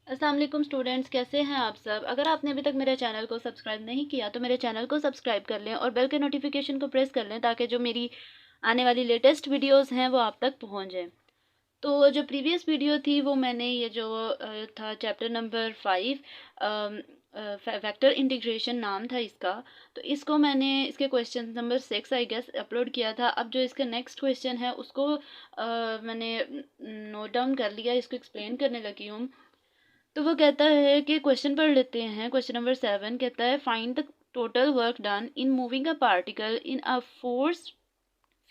अस्सलाम वालेकुम स्टूडेंट्स, कैसे हैं आप सब। अगर आपने अभी तक मेरे चैनल को सब्सक्राइब नहीं किया तो मेरे चैनल को सब्सक्राइब कर लें और बेल के नोटिफिकेशन को प्रेस कर लें ताकि जो मेरी आने वाली लेटेस्ट वीडियोस हैं वो आप तक पहुंच जाएं। तो जो प्रीवियस वीडियो थी वो मैंने ये जो था चैप्टर नंबर 5, वेक्टर इंटीग्रेशन नाम था इसका। तो इसको मैंने इसके question number 6 I guess upload किया था। अब जो इसका नेक्स्ट क्वेश्चन है उसको मैंने नोट डाउन कर लिया, इसको एक्सप्लेन करने लगी हूँ। तो वो कहता है कि क्वेश्चन पढ़ लेते हैं। क्वेश्चन नंबर 7 कहता है find the total work done in moving a particle in a force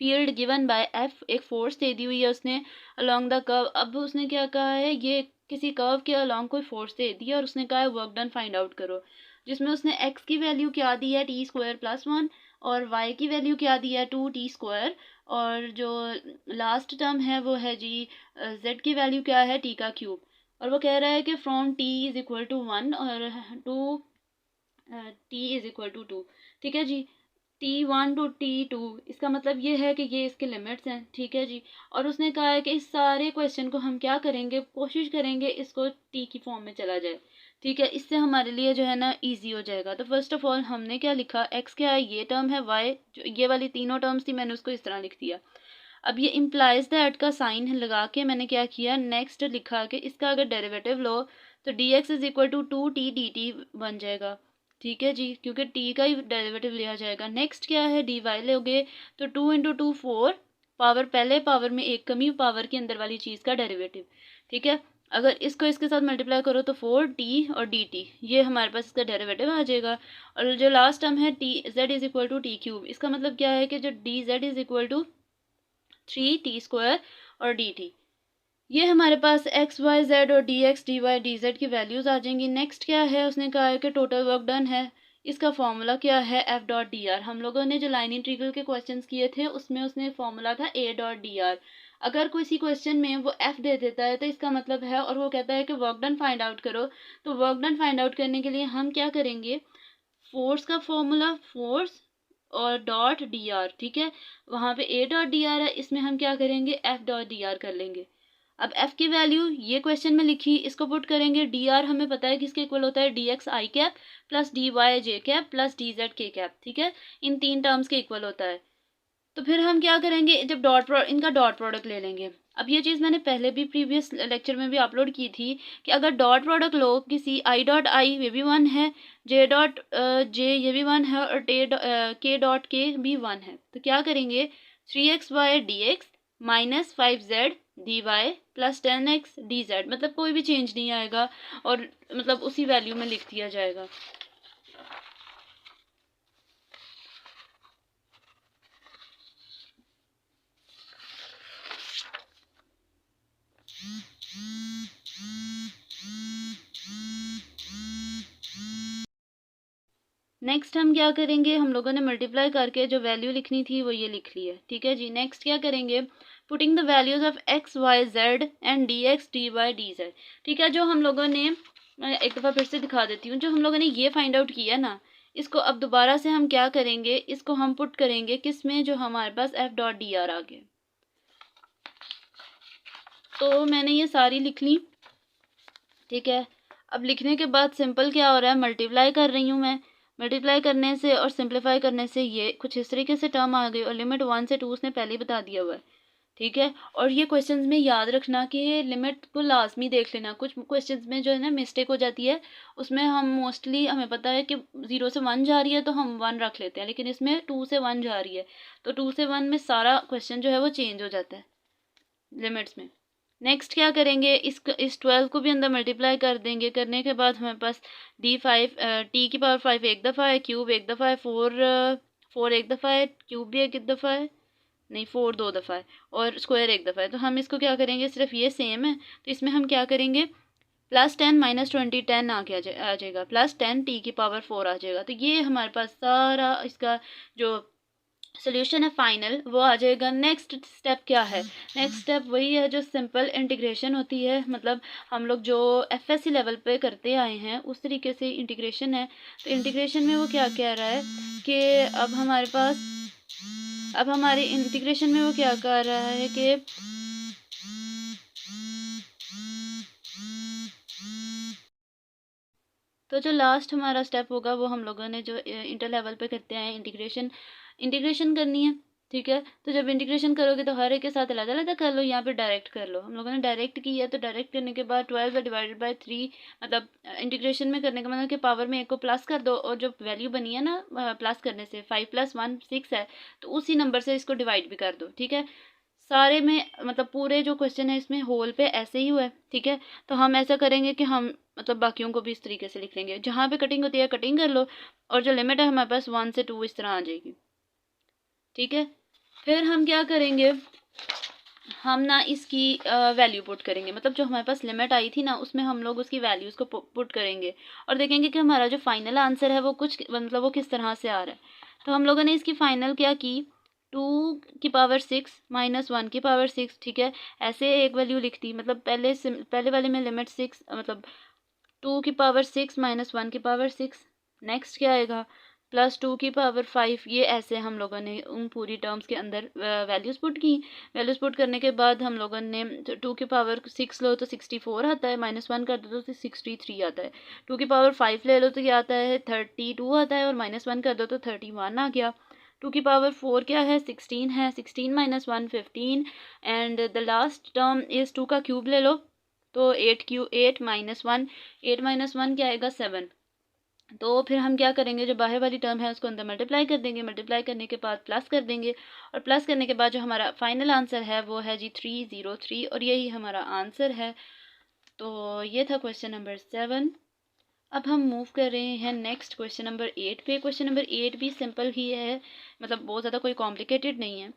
field given by F. एक फोर्स दे दी हुई है उसने अलोंग द कर्व। अब उसने क्या कहा है, ये किसी कर्व के अलोंग कोई फोर्स दे दी है और उसने कहा है वर्क डन फाइंड आउट करो, जिसमें उसने एक्स की वैल्यू क्या दी है t² + 1 और वाई की वैल्यू क्या दी है 2t²। और जो लास्ट टर्म है वो है जी जेड की वैल्यू क्या है t³। और वो कह रहा है कि फ्रॉम t = 1 और टू t = 2। ठीक है जी, T1 to T2, इसका मतलब ये है कि ये इसके लिमिट्स हैं। ठीक है जी। और उसने कहा है कि इस सारे क्वेश्चन को हम क्या करेंगे, कोशिश करेंगे इसको टी की फॉर्म में चला जाए। ठीक है, इससे हमारे लिए जो है ना इजी हो जाएगा। तो फर्स्ट ऑफ ऑल हमने क्या लिखा, एक्स क्या है, ये टर्म है, वाई जो ये वाली तीनों टर्म्स थी मैंने उसको इस तरह लिख दिया। अब ये इम्प्लाइज दैट का साइन लगा के मैंने क्या किया, नेक्स्ट लिखा कि इसका अगर डेरिवेटिव लो तो dx = 2t dt बन जाएगा। ठीक है जी, क्योंकि t का ही डेरिवेटिव लिया जाएगा। नेक्स्ट क्या है, dy लोगे तो 2 × 2 4, पावर पहले पावर में एक कमी, पावर के अंदर वाली चीज़ का डेरिवेटिव। ठीक है, अगर इसको इसके साथ मल्टीप्लाई करो तो 4t और dt, ये हमारे पास इसका डेरिवेटिव आ जाएगा। और जो लास्ट टर्म है z = t³, इसका मतलब क्या है कि जो dz = 3t² और dt, ये हमारे पास एक्स वाई जेड और D X D Y D Z की वैल्यूज़ आ जाएंगी। नेक्स्ट क्या है, उसने कहा है कि टोटल वर्क डन है, इसका फॉर्मूला क्या है F.dr। हम लोगों ने जो लाइन इंटीग्रल के क्वेश्चंस किए थे उसमें उसने फॉर्मूला था A.dr। अगर किसी क्वेश्चन में वो F दे देता है तो इसका मतलब है, और वो कहता है कि वर्क डन फाइंड आउट करो, तो वर्क डन फाइंड आउट करने के लिए हम क्या करेंगे, फोर्स का फॉर्मूला फोर्स और डॉट डी आर। ठीक है, वहाँ पे A.dr है, इसमें हम क्या करेंगे F.dr कर लेंगे। अब f की वैल्यू ये क्वेश्चन में लिखी, इसको पुट करेंगे। dr हमें पता है किसके इक्वल होता है, dx i cap plus dy j cap plus dz k cap. ठीक है, इन तीन टर्म्स के इक्वल होता है। तो फिर हम क्या करेंगे, जब इनका डॉट प्रोडक्ट ले लेंगे। अब ये चीज़ मैंने पहले भी प्रीवियस लेक्चर में भी अपलोड की थी कि अगर डॉट प्रोडक्ट लो किसी i.i ये भी 1 है, j ये भी 1 है और k.k भी 1 है, तो क्या करेंगे 3xy dx minus 5z dy plus 10x dz, मतलब कोई भी चेंज नहीं आएगा और मतलब उसी वैल्यू में लिख दिया जाएगा। नेक्स्ट हम क्या करेंगे, हम लोगों ने मल्टीप्लाई करके जो वैल्यू लिखनी थी वो ये लिख ली है। ठीक है जी, नेक्स्ट क्या करेंगे, putting the values of X Y Z and D X D Y D Z. ठीक है, जो हम लोगों ने, मैं एक दफ़ा फिर से दिखा देती हूँ, जो हम लोगों ने ये फाइंड आउट किया ना, इसको अब दोबारा से हम क्या करेंगे, इसको हम पुट करेंगे किस में, जो हमारे पास F.dr आ गया। तो मैंने ये सारी लिख ली। ठीक है, अब लिखने के बाद सिंपल क्या हो रहा है, मल्टीप्लाई कर रही हूँ मैं। मल्टीप्लाई करने से और सिंप्लीफाई करने से ये कुछ इस तरीके से टर्म आ गई और लिमिट 1 से 2 उसने पहले ही बता दिया हुआ है। ठीक है, और ये क्वेश्चंस में याद रखना कि लिमिट को लाजमी देख लेना। कुछ क्वेश्चंस में जो है ना मिस्टेक हो जाती है, उसमें हम मोस्टली हमें पता है कि 0 से 1 जा रही है तो हम 1 रख लेते हैं, लेकिन इसमें 2 से 1 जा रही है तो 2 से 1 में सारा क्वेश्चन जो है वो चेंज हो जाता है लिमिट्स में। नेक्स्ट क्या करेंगे, इस 12 को भी अंदर मल्टीप्लाई कर देंगे। करने के बाद हमारे पास t⁵ एक दफ़ा है, क्यूब एक दफ़ा है, फोर एक दफ़ा है, क्यूब भी एक दफ़ा है, नहीं 4 2 दफ़ा है और स्क्वायर एक दफ़ा है। तो हम इसको क्या करेंगे, सिर्फ ये सेम है तो इसमें हम क्या करेंगे, +10 - 20 10 आ जाएगा, +10 t⁴ आ जाएगा। तो ये हमारे पास सारा इसका जो सोल्यूशन है फाइनल वो आ जाएगा। नेक्स्ट स्टेप क्या है, नेक्स्ट स्टेप वही है जो सिंपल इंटीग्रेशन होती है, मतलब हम लोग जो एफएससी लेवल पे करते आए हैं उस तरीके से इंटीग्रेशन है। तो इंटीग्रेशन में वो क्या कह रहा है कि अब हमारे पास, अब हमारे इंटीग्रेशन में वो क्या कह रहा है कि तो जो लास्ट हमारा स्टेप होगा वो हम लोगों ने जो इंटर लेवल पे करते हैं, इंटीग्रेशन करनी है, ठीक है। तो जब इंटीग्रेशन करोगे तो हर एक के साथ अलग अलग कर लो, यहाँ पे डायरेक्ट कर लो। हम लोगों ने डायरेक्ट की है, तो डायरेक्ट करने के बाद 12 डिवाइडेड बाई 3, मतलब इंटीग्रेशन में करने का मतलब कि पावर में एक को प्लस कर दो, और जो वैल्यू बनी है ना प्लस करने से 5 + 1 6 है, तो उसी नंबर से इसको डिवाइड भी कर दो, ठीक है। सारे में मतलब पूरे जो क्वेश्चन है इसमें होल पे ऐसे ही हुआ है, ठीक है। तो हम ऐसा करेंगे कि हम मतलब बाकियों को भी इस तरीके से लिख लेंगे, जहाँ पे कटिंग होती है कटिंग कर लो, और जो लिमिट है हमारे पास 1 से 2 इस तरह आ जाएगी, ठीक है। फिर हम क्या करेंगे, हम ना इसकी वैल्यू पुट करेंगे, मतलब जो हमारे पास लिमिट आई थी ना उसमें हम लोग उसकी वैल्यूज़ को पुट करेंगे, और देखेंगे कि हमारा जो फाइनल आंसर है वो कुछ मतलब वो किस तरह से आ रहा है। तो हम लोगों ने इसकी फ़ाइनल क्या की, 2⁻6 - 1⁻6, ठीक है। ऐसे एक वैल्यू लिख दी, मतलब पहले वाले में लिमिट 6, मतलब 2⁻6 - 1⁻6। नेक्स्ट क्या आएगा, +2⁻5। ये ऐसे हम लोगों ने उन पूरी टर्म्स के अंदर वैल्यूज़ पुट की। वैल्यूज़ पुट करने के बाद हम लोगों ने 2⁻6 लो तो 64 आता है, -1 कर दो तो 63 आता है। 2⁻5 ले लो तो क्या आता है, 32 आता है, और -1 कर दो तो 31 आ गया। 2⁻4 क्या है, 16 है, 16 - 1 15, and the last term is 2 का क्यूब ले लो तो 8 - 1, 8 - 1 क्या आएगा, 7। तो फिर हम क्या करेंगे, जो बाहर वाली टर्म है उसको अंदर मल्टीप्लाई कर देंगे, मल्टीप्लाई करने के बाद प्लस कर देंगे, और प्लस करने के बाद जो हमारा फाइनल आंसर है वो है जी 303, और यही हमारा आंसर है। तो ये था क्वेश्चन नंबर 7। अब हम मूव कर रहे हैं नेक्स्ट क्वेश्चन नंबर 8 पे। क्वेश्चन नंबर 8 भी सिंपल ही है, मतलब बहुत ज़्यादा कोई कॉम्प्लिकेटेड नहीं है।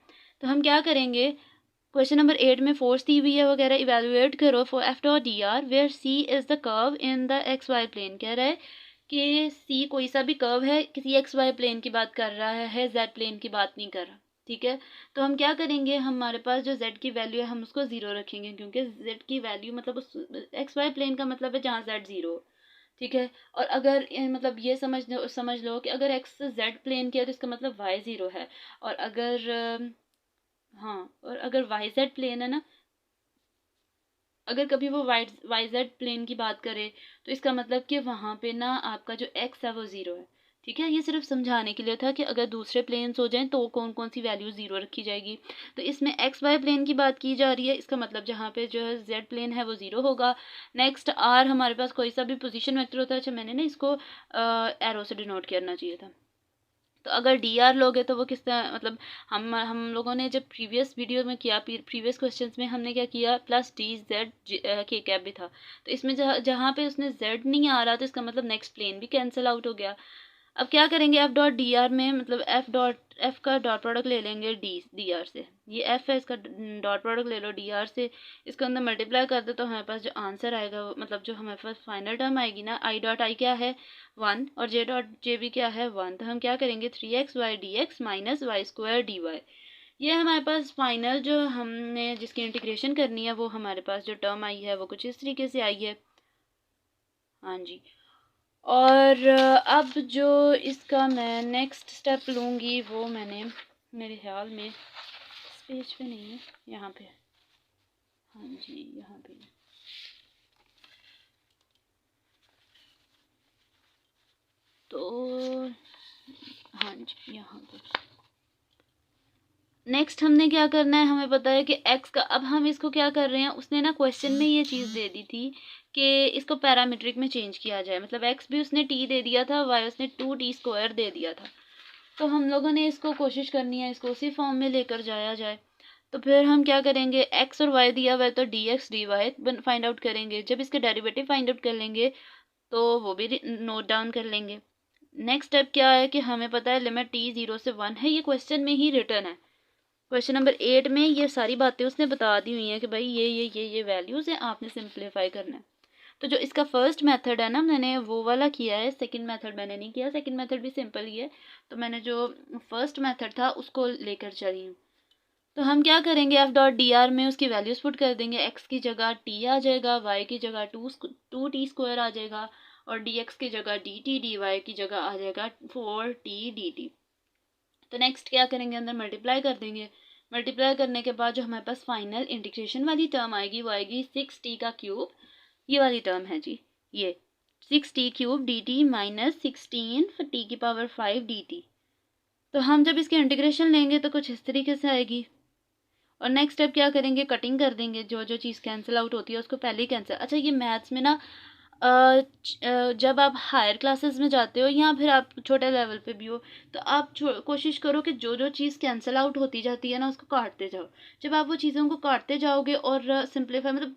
तो हम क्या करेंगे, क्वेश्चन नंबर 8 में फोर्स दी हुई है वगैरह, इवेलुएट करो for F.dr where C is the curve in the XY plane. कह रहा है कि सी कोई सा भी कर्व है, किसी XY प्लेन की बात कर रहा है, Z प्लेन की बात नहीं कर रहा, ठीक है। तो हम क्या करेंगे, हमारे पास जो Z की वैल्यू है हम उसको 0 रखेंगे, क्योंकि Z की वैल्यू मतलब उस XY प्लेन का मतलब है जहाँ Z 0, ठीक है। और अगर मतलब ये समझ लो कि अगर X Z प्लेन किया तो इसका मतलब Y 0 है, और अगर हाँ, और अगर YZ प्लेन है ना, अगर कभी वो YZ प्लेन की बात करे तो इसका मतलब कि वहाँ पे ना आपका जो X है वो 0 है, ठीक है। ये सिर्फ समझाने के लिए था कि अगर दूसरे प्लेन्स हो जाएं तो कौन कौन सी वैल्यू 0 रखी जाएगी। तो इसमें XY प्लेन की बात की जा रही है, इसका मतलब जहाँ पे जो है Z प्लेन है वो 0 होगा। नेक्स्ट R हमारे पास कोई सा भी पोजीशन वेक्टर होता है, अच्छा मैंने ना इसको एरो से डिनोट करना चाहिए था। तो अगर डी आर लोगे तो वो किस तरह, मतलब हम लोगों ने जब प्रीवियस वीडियो में किया, प्रीवियस क्वेश्चंस में हमने क्या किया, +DZ के कैप भी था। तो इसमें जहाँ पे उसने Z नहीं आ रहा तो इसका मतलब नेक्स्ट प्लेन भी कैंसिल आउट हो गया। अब क्या करेंगे, F.dr में मतलब F का डॉट प्रोडक्ट ले लेंगे dr से, ये F है, इसका डॉट प्रोडक्ट ले लो dr से, इसके अंदर मल्टीप्लाई कर दो तो हमारे पास जो आंसर आएगा मतलब जो हमारे पास फाइनल टर्म आएगी ना, I.I क्या है 1, और J भी क्या है 1। तो हम क्या करेंगे, 3xy dx - y² dy। ये हमारे पास फाइनल जो हमने जिसकी इंटीग्रेशन करनी है वो हमारे पास जो टर्म आई है वो कुछ इस तरीके से आई है, हाँ जी। और अब जो इसका मैं नेक्स्ट स्टेप लूँगी वो मैंने मेरे ख्याल में इस पेज पे नहीं है, यहाँ पे, हाँ जी यहाँ पे। तो हाँ जी यहाँ पे नेक्स्ट हमने क्या करना है, हमें पता है कि x का, अब हम इसको क्या कर रहे हैं, उसने ना क्वेश्चन में ये चीज़ दे दी थी कि इसको पैरामीट्रिक में चेंज किया जाए, मतलब x भी उसने t दे दिया था, y उसने 2t² दे दिया था। तो हम लोगों ने इसको कोशिश करनी है इसको उसी फॉर्म में लेकर जाया जाए। तो फिर हम क्या करेंगे, x और y दिया हुआ है तो dx dy फाइंड आउट करेंगे, जब इसके डेरिवेटिव फाइंड आउट कर लेंगे तो वो भी नोट डाउन कर लेंगे। नेक्स्ट स्टेप क्या है कि हमें पता है लिमिट t 0 से 1 है, ये क्वेश्चन में ही रिटर्न है। क्वेश्चन नंबर 8 में ये सारी बातें उसने बता दी हुई हैं कि भाई ये वैल्यूज़ हैं, आपने सिंप्लीफाई करना है। तो जो इसका फर्स्ट मेथड है ना, मैंने वो वाला किया है, सेकंड मेथड मैंने नहीं किया, सेकंड मेथड भी सिंपल ही है। तो मैंने जो फर्स्ट मेथड था उसको लेकर चली हूँ। तो हम क्या करेंगे, F.dr में उसकी वैल्यूज़ पुट कर देंगे, x की जगह t आ जाएगा, y की जगह 2t² आ जाएगा, और dx की जगह dt, dy की जगह आ जाएगा 4t dt। तो नेक्स्ट क्या करेंगे, अंदर मल्टीप्लाई कर देंगे। मल्टीप्लाई करने के बाद जो हमारे पास फाइनल इंटीग्रेशन वाली टर्म आएगी वो आएगी 6t का क्यूब, ये वाली टर्म है जी, ये 6t³ dt माइनस 16 t की पावर 5 dt। तो हम जब इसके इंटीग्रेशन लेंगे तो कुछ इस तरीके से आएगी। और नेक्स्ट स्टेप क्या करेंगे, कटिंग कर देंगे, जो जो चीज़ कैंसिल आउट होती है उसको पहले ही कैंसिल। अच्छा, ये मैथ्स में ना जब आप हायर क्लासेस में जाते हो या फिर आप छोटे लेवल पे भी हो, तो आप कोशिश करो कि जो जो चीज़ कैंसिल आउट होती जाती है ना उसको काटते जाओ। जब आप वो चीज़ों को काटते जाओगे और सिंप्लीफाई मतलब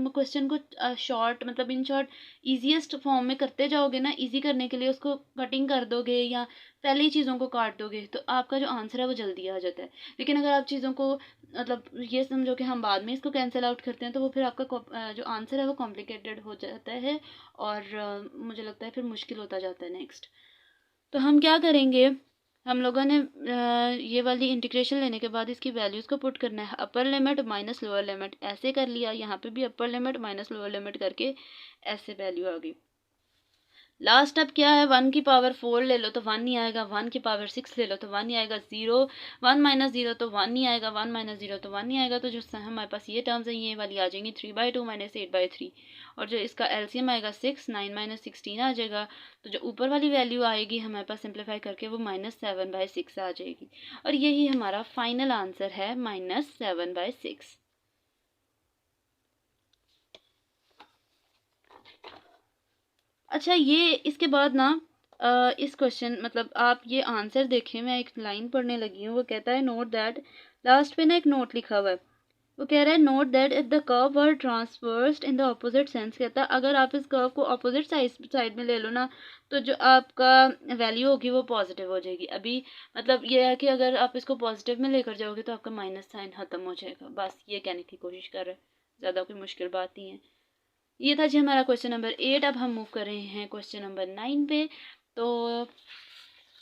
क्वेश्चन को शॉर्ट मतलब इन शॉर्ट ईजीएस्ट फॉर्म में करते जाओगे ना, इजी करने के लिए उसको कटिंग कर दोगे या पहले ही चीज़ों को काट दोगे तो आपका जो आंसर है वो जल्दी आ जाता है। लेकिन अगर आप चीज़ों को मतलब ये समझो कि हम बाद में इसको कैंसिल आउट करते हैं तो वो फिर आपका जो आंसर है वो कॉम्प्लिकेटेड हो जाता है और मुझे लगता है फिर मुश्किल होता जाता है नेक्स्ट। तो हम क्या करेंगे, हम लोगों ने ये वाली इंटीग्रेशन लेने के बाद इसकी वैल्यूज़ को पुट करना है, upper limit minus lower limit ऐसे कर लिया, यहाँ पे भी upper limit minus lower limit करके ऐसे वैल्यू आ गई। लास्ट अब क्या है, 1 की पावर 4 ले लो तो 1 नहीं आएगा, 1 की पावर 6 ले लो तो 1 नहीं आएगा, 0 1 माइनस 0 तो 1 नहीं आएगा, 1 माइनस 0 तो 1 नहीं आएगा। तो जो हमारे पास ये टर्म्स हैं ये वाली आ जाएंगी 3/2 माइनस 8/3। और जो इसका एलसीएम आएगा 6, 9 माइनस 16 आ जाएगा। तो जो ऊपर वाली वैल्यू आएगी हमारे पास सिंप्लीफाई करके वो -7/6 आ जाएगी। और यही हमारा फाइनल आंसर है -7/6। अच्छा, ये इसके बाद ना इस क्वेश्चन मतलब आप ये आंसर देखें, मैं एक लाइन पढ़ने लगी हूँ। वो कहता है नोट दैट, लास्ट पे ना एक नोट लिखा हुआ है, वो कह रहा है note that if the curve were traversed in the opposite sense. कहता है अगर आप इस कर्व को ऑपोजिट साइड में ले लो ना तो जो आपका वैल्यू होगी वो पॉजिटिव हो जाएगी। अभी मतलब ये है कि अगर आप इसको पॉजिटिव में लेकर जाओगे तो आपका माइनस साइन ख़त्म हो जाएगा, बस ये कहने की कोशिश कर रहे हैं, ज़्यादा कोई मुश्किल बात नहीं है। ये था जी हमारा क्वेश्चन नंबर 8। अब हम मूव कर रहे हैं क्वेश्चन नंबर 9 पे। तो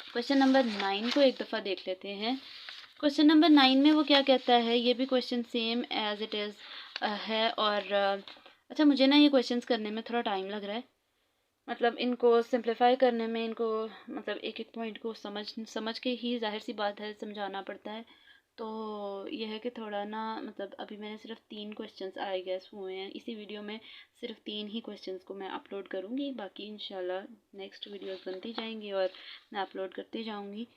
क्वेश्चन नंबर 9 को एक दफ़ा देख लेते हैं। क्वेश्चन नंबर 9 में वो क्या कहता है, ये भी question same as it is है। और अच्छा, मुझे ना ये क्वेश्चंस करने में थोड़ा टाइम लग रहा है, मतलब इनको सिंप्लीफाई करने में, इनको मतलब एक एक पॉइंट को समझ के ही जाहिर सी बात है समझाना पड़ता है। तो ये है कि थोड़ा ना मतलब अभी मैंने सिर्फ 3 क्वेश्चंस आई गेस हुए हैं इसी वीडियो में, सिर्फ 3 ही क्वेश्चंस को मैं अपलोड करूँगी, बाकी इंशाल्लाह नेक्स्ट वीडियोस बनती जाएंगी और मैं अपलोड करती जाऊँगी।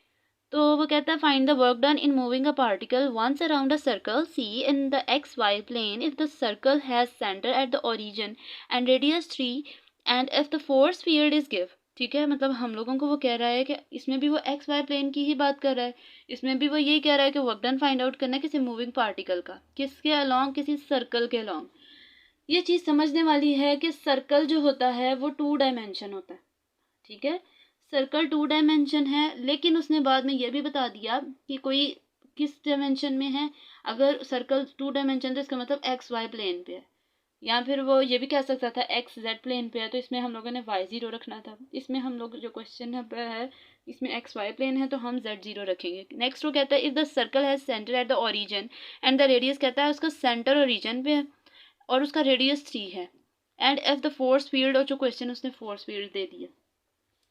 तो वो कहता है find the work done in moving a particle once around a circle C in the X Y plane if the circle has centre at the origin and radius 3 and if the force field is give. ठीक है, मतलब हम लोगों को वो कह रहा है कि इसमें भी वो एक्स वाई प्लेन की ही बात कर रहा है, इसमें भी वो यही कह रहा है कि वर्क डन फाइंड आउट करना है किसी मूविंग पार्टिकल का, किसके अलॉन्ग, किसी सर्कल के अलॉन्ग। ये चीज़ समझने वाली है कि सर्कल जो होता है वो 2 डायमेंशन होता है। ठीक है, सर्कल 2 डायमेंशन है, लेकिन उसने बाद में ये भी बता दिया कि कोई किस डायमेंशन में है। अगर सर्कल 2 डायमेंशन तो इसका मतलब एक्स वाई प्लेन पे है, या फिर वो ये भी कह सकता था एक्स जेड प्लेन पे है, तो इसमें हम लोगों ने y0 रखना था। इसमें हम लोग जो क्वेश्चन है इसमें एक्स वाई प्लेन है तो हम z0 रखेंगे। नेक्स्ट वो कहता है if the circle has centre at the origin and the radius, कहता है उसका सेंटर ओरिजिन पे है और उसका रेडियस 3 है, and if the force field, और जो क्वेश्चन उसने फोर्स फील्ड दे दिया,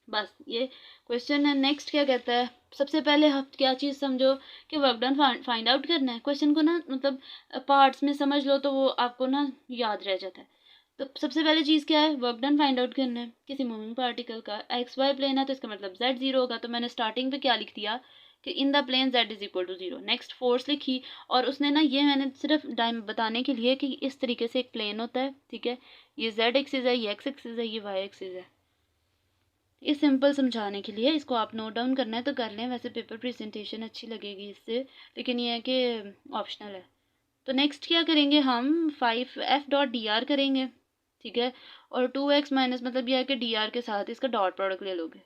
बस ये क्वेश्चन है। नेक्स्ट क्या कहता है, सबसे पहले आप क्या चीज़ समझो कि वर्क डन फाइंड आउट करना है। क्वेश्चन को ना मतलब पार्ट्स में समझ लो तो वो आपको ना याद रह जाता है। तो सबसे पहले चीज़ क्या है, वर्क डन फाइंड आउट करना है किसी मूविंग पार्टिकल का। एक्स वाई प्लेन है तो इसका मतलब z0 होगा, तो मैंने स्टार्टिंग पे क्या लिख दिया कि in the plane z is equal to 0। Next force लिखी, और उसने ना ये मैंने सिर्फ टाइम बताने के लिए कि इस तरीके से एक प्लेन होता है। ठीक है, ये z एक्सिस है, ये x एक्सिस है, ये y एक्सिस है। ये सिंपल समझाने के लिए, इसको आप नोट डाउन करना है तो कर लें, वैसे पेपर प्रेजेंटेशन अच्छी लगेगी इससे, लेकिन ये है कि ऑप्शनल है। तो नेक्स्ट क्या करेंगे, हम 5f.dr करेंगे। ठीक है, और 2x माइनस मतलब यह है कि dr के साथ इसका डॉट प्रोडक्ट ले लोगे।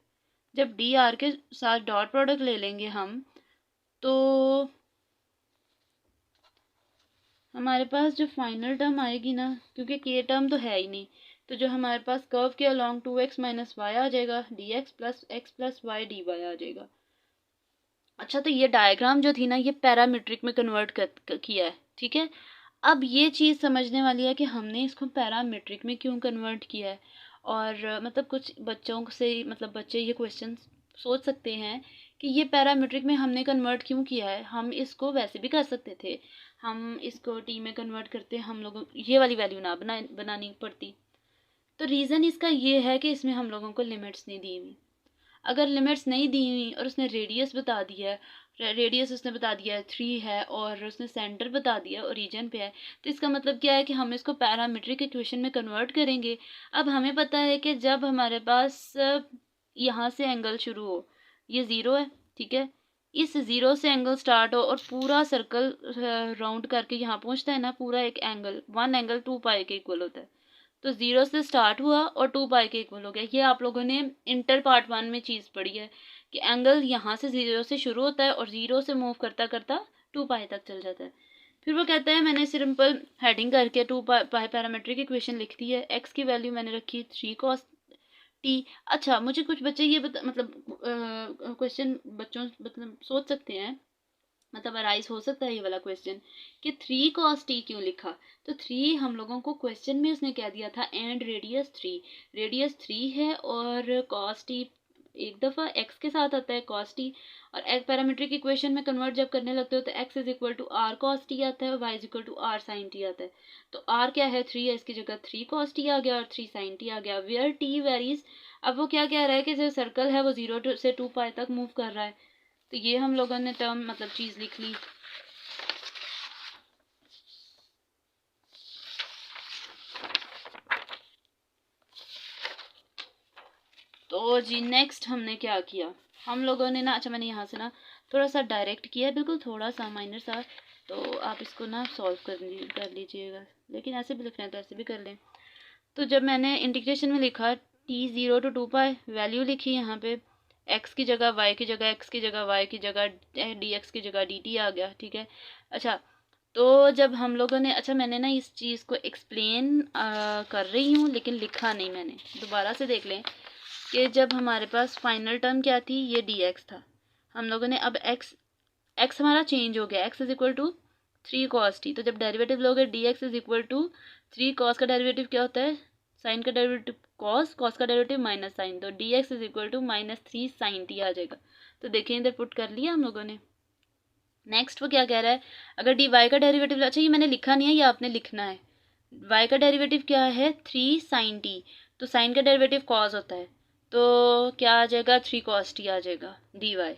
जब dr के साथ डॉट प्रोडक्ट ले लेंगे हम, तो हमारे पास जो फाइनल टर्म आएगी ना, क्योंकि के टर्म तो है ही नहीं, तो जो हमारे पास कर्व के अलॉन्ग 2x माइनस वाई आ जाएगा, dx plus x plus Y dy आ जाएगा। अच्छा, तो ये डायग्राम जो थी ना ये पैरामीट्रिक में कन्वर्ट किया है। ठीक है, अब ये चीज़ समझने वाली है कि हमने इसको पैरामीट्रिक में क्यों कन्वर्ट किया है। और मतलब कुछ बच्चों से मतलब बच्चे ये क्वेश्चन सोच सकते हैं कि ये पैरामीट्रिक में हमने कन्वर्ट क्यों किया है, हम इसको वैसे भी कर सकते थे, हम इसको टी में कन्वर्ट करते हम लोगों ये वाली वैल्यू ना बनानी पड़ती। तो रीज़न इसका ये है कि इसमें हम लोगों को लिमिट्स नहीं दी हुई। अगर लिमिट्स नहीं दी हुई और उसने रेडियस बता दिया है, रेडियस उसने बता दिया है 3 है और उसने सेंटर बता दिया है ओरिजिन पे है, तो इसका मतलब क्या है कि हम इसको पैरामीट्रिक इक्वेशन में कन्वर्ट करेंगे। अब हमें पता है कि जब हमारे पास यहाँ से एंगल शुरू हो, ये ज़ीरो है, ठीक है, इस ज़ीरो से एंगल स्टार्ट हो और पूरा सर्कल राउंड करके यहाँ पहुँचता है ना, पूरा एक एंगल, वन एंगल 2 पाई के इक्वल होता है। तो ज़ीरो से स्टार्ट हुआ और 2 पाई के इक्वल हो गया। ये आप लोगों ने इंटर पार्ट 1 में चीज़ पढ़ी है कि एंगल यहाँ से ज़ीरो से शुरू होता है और ज़ीरो से मूव करता करता 2 पाई तक चल जाता है। फिर वो कहता है मैंने सिंपल हेडिंग करके 2 पाई पैरामेट्रिक इक्वेशन लिख दी है। एक्स की वैल्यू मैंने रखी 3 cos t। अच्छा, मुझे कुछ बच्चे ये मतलब क्वेश्चन बच्चों मतलब सोच सकते हैं, मतलब अराइज हो सकता है ये वाला क्वेश्चन कि 3 cos t क्यों लिखा। तो 3 हम लोगों को क्वेश्चन में उसने कह दिया था एंड रेडियस 3, रेडियस 3 है और cos t एक दफ़ा x के साथ आता है cos t, और एक पैरामीट्रिक इक्वेशन में कन्वर्ट जब करने लगते हो तो x is equal to r cos t आता है और y is equal to r sin t आता है। तो r क्या है 3 है, इसकी जगह 3 cos t आ गया और 3 sin t आ गया, वेयर t वेरीज। अब वो क्या कह रहा है कि जो सर्कल है वो 0 से 2 पाई तक मूव कर रहा है। तो ये हम लोगों ने टर्म मतलब चीज़ लिख ली। तो जी नेक्स्ट हमने क्या किया, हम लोगों ने ना, अच्छा मैंने यहाँ से ना थोड़ा सा डायरेक्ट किया है, बिल्कुल थोड़ा सा माइनर सा, तो आप इसको ना सॉल्व कर लीजिएगा, लेकिन ऐसे भी लिखना है तो ऐसे भी कर लें। तो जब मैंने इंटीग्रेशन में लिखा t0 to 2 पाई, वैल्यू लिखी यहाँ पे, x की जगह y की जगह, x की जगह y की जगह, dx की जगह dt आ गया, ठीक है। अच्छा, तो जब हम लोगों ने, अच्छा मैंने ना इस चीज़ को एक्सप्लेन कर रही हूँ लेकिन लिखा नहीं मैंने, दोबारा से देख लें कि जब हमारे पास फाइनल टर्म क्या थी, ये dx था, हम लोगों ने अब x हमारा चेंज हो गया, x is equal to 3 cos t, तो जब डेरिवेटिव लोगे dx is equal to 3 cos का डेरिवेटिव क्या होता है, साइन का डेरिवेटिव cos, cos का डेरिवेटिव माइनस साइन, तो dx is equal to -3 sin t आ जाएगा। तो देखिए इधर पुट कर लिया हम लोगों ने। नेक्स्ट वो क्या कह रहा है, अगर डी वाई का डेरिवेटिव, अच्छा ये मैंने लिखा नहीं है, ये आपने लिखना है। वाई का डेरिवेटिव क्या है 3 sin t, तो साइन का डेरिवेटिव cos होता है, तो क्या आ जाएगा 3 cos t आ जाएगा डी वाई।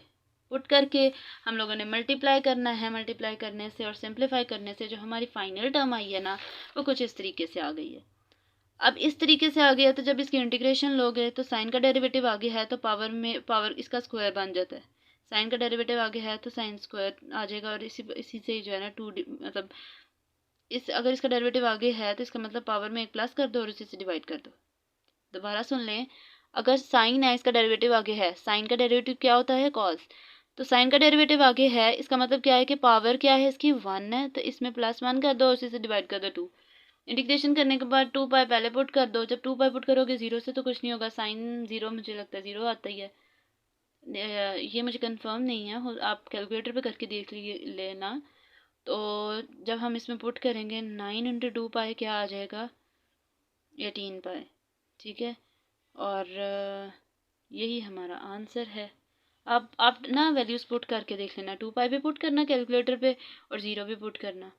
पुट करके हम लोगों ने मल्टीप्लाई करना है, मल्टीप्लाई करने से और सिंप्लीफाई करने से जो हमारी फाइनल टर्म आई है ना, वो कुछ इस तरीके से आ गई है। अब इस तरीके से आ गया तो जब इसकी इंटीग्रेशन लोगे तो साइन का डेरिवेटिव आगे है तो पावर में पावर इसका स्क्वायर बन जाता है, साइन का डेरिवेटिव आगे है तो साइन स्क्वायर आ जाएगा, और इसी से जो है ना मतलब इस अगर इसका डेरिवेटिव आगे है तो इसका मतलब पावर में एक प्लस कर दो और इसी से डिवाइड कर दो। दोबारा सुन लें, अगर साइन है इसका डेरिवेटिव आगे है, साइन का डेरिवेटिव क्या होता है कॉस, तो साइन का डेरिवेटिव आगे है, इसका मतलब क्या है कि पावर क्या है इसकी 1 है, तो इसमें +1 कर दो, उसी से डिवाइड कर दो 2। इंटीग्रेशन करने के बाद 2 पाई पहले पुट कर दो, जब 2 पाई पुट करोगे 0 से तो कुछ नहीं होगा, साइन 0 मुझे लगता है 0 आता ही है, ये मुझे कंफर्म नहीं है, आप कैलकुलेटर पे करके देख लेना। तो जब हम इसमें पुट करेंगे 9 × 2 पाई क्या आ जाएगा 18 पाई, ठीक है, और यही हमारा आंसर है। आप ना वैल्यूज़ पुट करके देख लेना, 2 पाई भी पुट करना कैलकुलेटर पे और 0 भी पुट करना।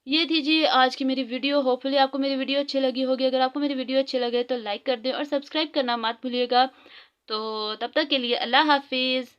ये थी जी आज की मेरी वीडियो, होपफुली आपको मेरी वीडियो अच्छी लगी होगी। अगर आपको मेरी वीडियो अच्छी लगे तो लाइक कर दें और सब्सक्राइब करना मत भूलिएगा। तो तब तक के लिए अल्लाह हाफिज़।